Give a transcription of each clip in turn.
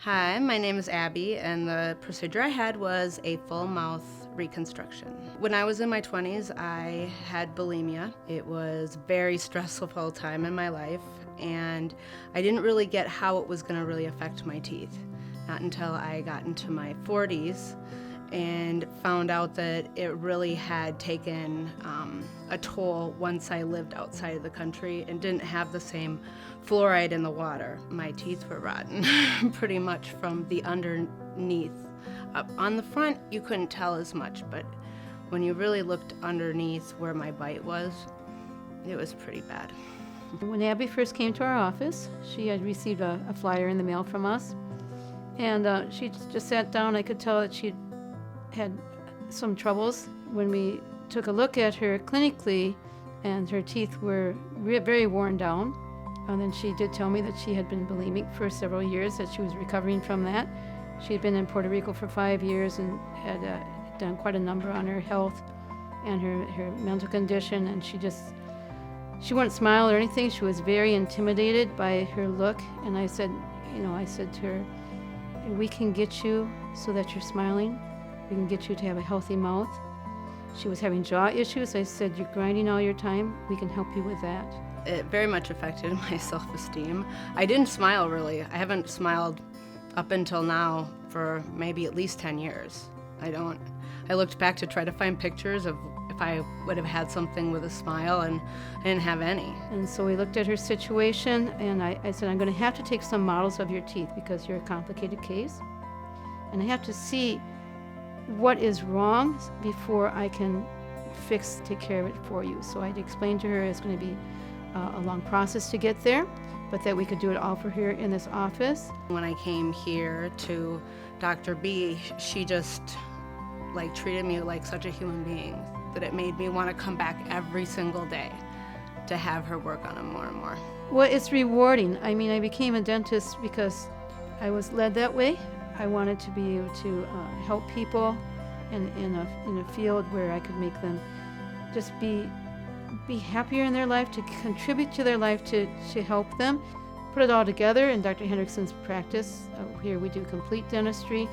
Hi, my name is Abby, and the procedure I had was a full mouth reconstruction. When I was in my 20s, I had bulimia. It was a very stressful time in my life, and I didn't really get how it was going to really affect my teeth. Not until I got into my 40s and found out that it really had taken a toll once I lived outside of the country and didn't have the same fluoride in the water. My teeth were rotten pretty much from the underneath. Up on the front, you couldn't tell as much, but when you really looked underneath where my bite was, it was pretty bad. When Abby first came to our office, she had received a flyer in the mail from us, and she just sat down. I could tell that she had some troubles. When we took a look at her clinically, and her teeth were very worn down, and then she did tell me that she had been bulimic for several years, that she was recovering from that. She had been in Puerto Rico for 5 years and had done quite a number on her health and her mental condition, and she wouldn't smile or anything. She was very intimidated by her look, and I said to her, we can get you so that you're smiling. We can get you to have a healthy mouth. She was having jaw issues. I said, you're grinding all your time. We can help you with that. It very much affected my self-esteem. I didn't smile really. I haven't smiled up until now for maybe at least 10 years. I looked back to try to find pictures of if I would have had something with a smile, and I didn't have any. And so we looked at her situation, and I said, I'm going to have to take some models of your teeth because you're a complicated case. And I have to see what is wrong before I can take care of it for you. So I'd explained to her it's going to be a long process to get there, but that we could do it all for her in this office. When I came here to Dr. B, she just treated me like such a human being that it made me want to come back every single day to have her work on them more and more. Well, it's rewarding. I mean, I became a dentist because I was led that way. I wanted to be able to help people in a field where I could make them just be happier in their life, to contribute to their life, to help them. Put it all together in Dr. Hendrickson's practice. Here we do complete dentistry.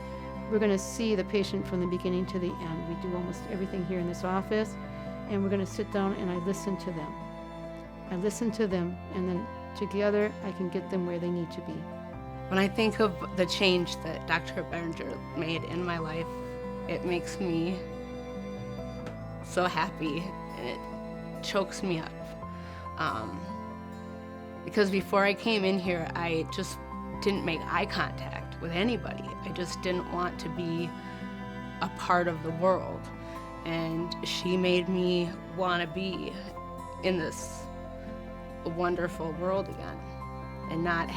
We're going to see the patient from the beginning to the end. We do almost everything here in this office, and we're going to sit down and I listen to them. I listen to them, and then together I can get them where they need to be. When I think of the change that Dr. Berenger made in my life, it makes me so happy, and it chokes me up. Because before I came in here, I just didn't make eye contact with anybody. I just didn't want to be a part of the world. And she made me want to be in this wonderful world again and not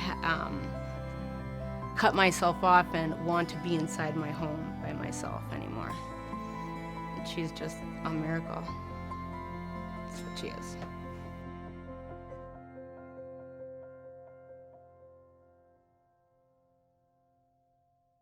cut myself off and want to be inside my home by myself anymore. She's just a miracle. That's what she is.